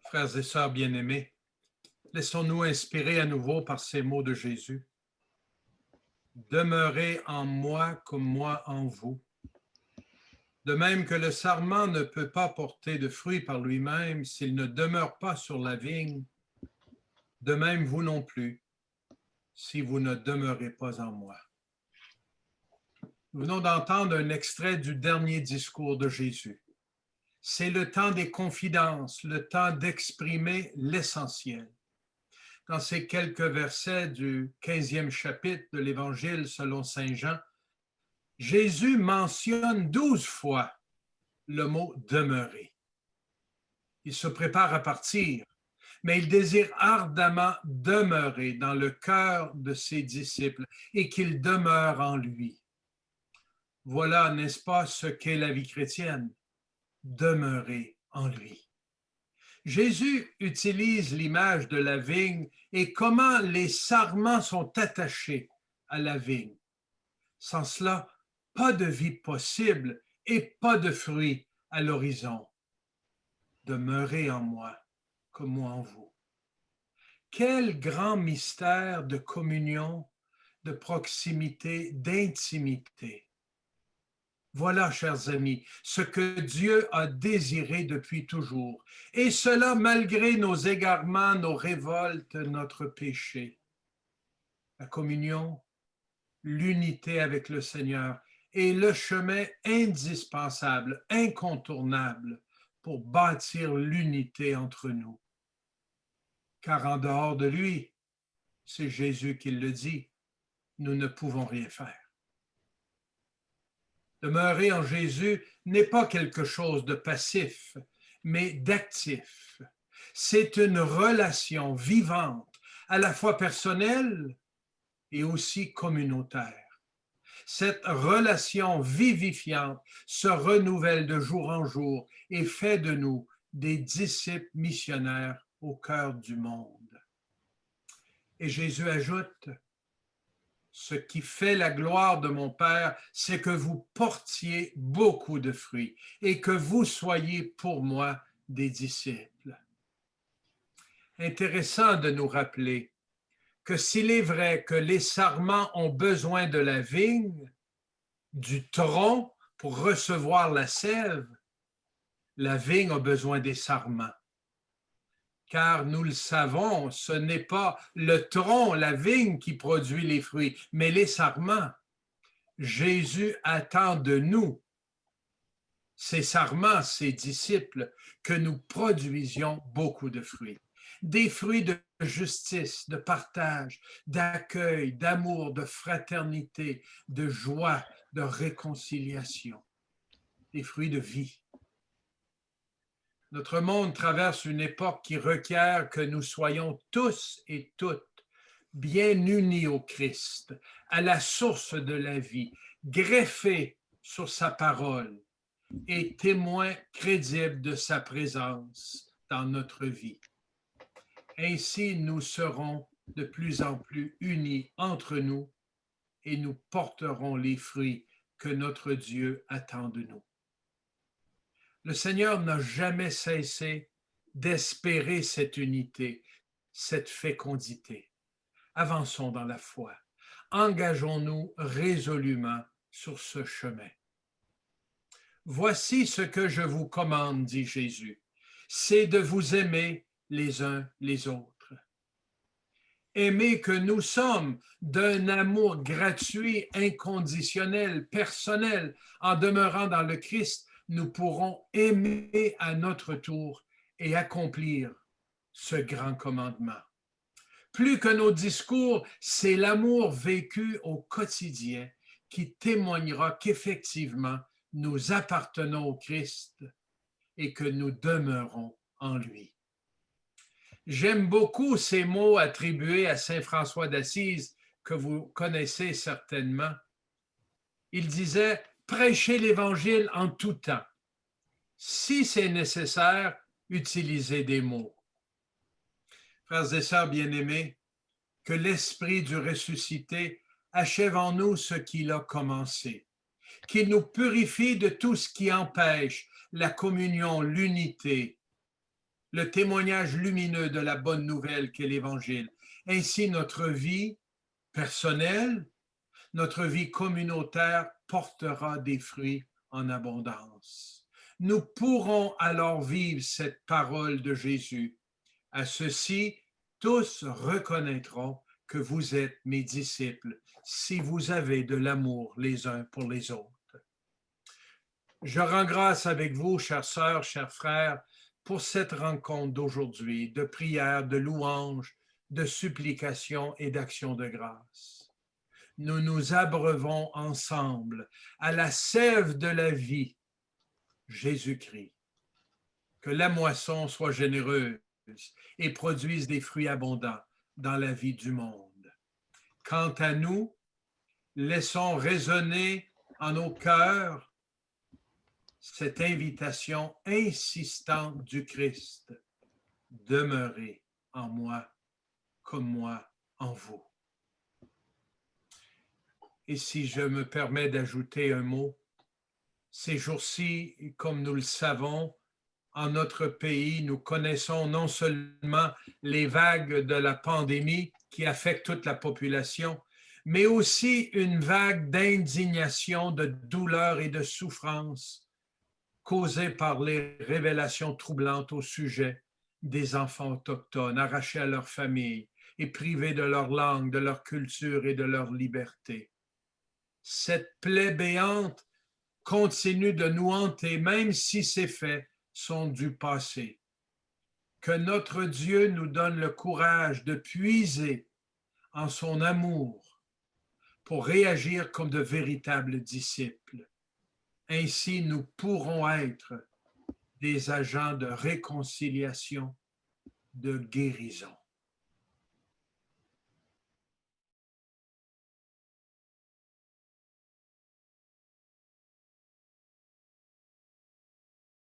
Frères et sœurs bien-aimés, laissons-nous inspirer à nouveau par ces mots de Jésus. Demeurez en moi comme moi en vous. De même que le sarment ne peut pas porter de fruits par lui-même s'il ne demeure pas sur la vigne, de même vous non plus, si vous ne demeurez pas en moi. Nous venons d'entendre un extrait du dernier discours de Jésus. C'est le temps des confidences, le temps d'exprimer l'essentiel. Dans ces quelques versets du 15e chapitre de l'Évangile selon Saint Jean, Jésus mentionne 12 fois le mot « demeurer ». Il se prépare à partir, mais il désire ardemment demeurer dans le cœur de ses disciples et qu'ils demeurent en lui. Voilà, n'est-ce pas, ce qu'est la vie chrétienne, demeurer en lui. Jésus utilise l'image de la vigne et comment les sarments sont attachés à la vigne. Sans cela, pas de vie possible et pas de fruits à l'horizon. Demeurez en moi comme moi en vous. Quel grand mystère de communion, de proximité, d'intimité. Voilà, chers amis, ce que Dieu a désiré depuis toujours, et cela malgré nos égarements, nos révoltes, notre péché. La communion, l'unité avec le Seigneur est le chemin indispensable, incontournable pour bâtir l'unité entre nous. Car en dehors de lui, c'est Jésus qui le dit, nous ne pouvons rien faire. Demeurer en Jésus n'est pas quelque chose de passif, mais d'actif. C'est une relation vivante, à la fois personnelle et aussi communautaire. Cette relation vivifiante se renouvelle de jour en jour et fait de nous des disciples missionnaires au cœur du monde. Et Jésus ajoute, ce qui fait la gloire de mon Père, c'est que vous portiez beaucoup de fruits et que vous soyez pour moi des disciples. Intéressant de nous rappeler que s'il est vrai que les sarments ont besoin de la vigne, du tronc pour recevoir la sève, la vigne a besoin des sarments. Car nous le savons, ce n'est pas le tronc, la vigne qui produit les fruits, mais les sarments. Jésus attend de nous, ses sarments, ses disciples, que nous produisions beaucoup de fruits. Des fruits de justice, de partage, d'accueil, d'amour, de fraternité, de joie, de réconciliation. Des fruits de vie. Notre monde traverse une époque qui requiert que nous soyons tous et toutes bien unis au Christ, à la source de la vie, greffés sur sa parole et témoins crédibles de sa présence dans notre vie. Ainsi, nous serons de plus en plus unis entre nous et nous porterons les fruits que notre Dieu attend de nous. Le Seigneur n'a jamais cessé d'espérer cette unité, cette fécondité. Avançons dans la foi. Engageons-nous résolument sur ce chemin. Voici ce que je vous commande, dit Jésus, c'est de vous aimer les uns les autres. Aimer que nous sommes d'un amour gratuit, inconditionnel, personnel, en demeurant dans le Christ, nous pourrons aimer à notre tour et accomplir ce grand commandement. Plus que nos discours, c'est l'amour vécu au quotidien qui témoignera qu'effectivement, nous appartenons au Christ et que nous demeurons en lui. J'aime beaucoup ces mots attribués à Saint François d'Assise que vous connaissez certainement. Il disait « Prêchez l'Évangile en tout temps. Si c'est nécessaire, utilisez des mots. » Frères et sœurs bien-aimés, que l'Esprit du ressuscité achève en nous ce qu'il a commencé, qu'il nous purifie de tout ce qui empêche la communion, l'unité, le témoignage lumineux de la bonne nouvelle qu'est l'Évangile. Ainsi, notre vie personnelle, notre vie communautaire portera des fruits en abondance. Nous pourrons alors vivre cette parole de Jésus. À ceci, tous reconnaîtront que vous êtes mes disciples si vous avez de l'amour les uns pour les autres. Je rends grâce avec vous, chères sœurs, chers frères, pour cette rencontre d'aujourd'hui, de prière, de louange, de supplication et d'action de grâce. Nous nous abreuvons ensemble à la sève de la vie, Jésus-Christ. Que la moisson soit généreuse et produise des fruits abondants dans la vie du monde. Quant à nous, laissons résonner en nos cœurs cette invitation insistante du Christ. Demeurez en moi comme moi en vous. Et si je me permets d'ajouter un mot, ces jours-ci, comme nous le savons, en notre pays, nous connaissons non seulement les vagues de la pandémie qui affectent toute la population, mais aussi une vague d'indignation, de douleur et de souffrance causée par les révélations troublantes au sujet des enfants autochtones arrachés à leur famille et privés de leur langue, de leur culture et de leur liberté. Cette plaie béante continue de nous hanter, même si ces faits sont du passé. Que notre Dieu nous donne le courage de puiser en son amour pour réagir comme de véritables disciples. Ainsi, nous pourrons être des agents de réconciliation, de guérison.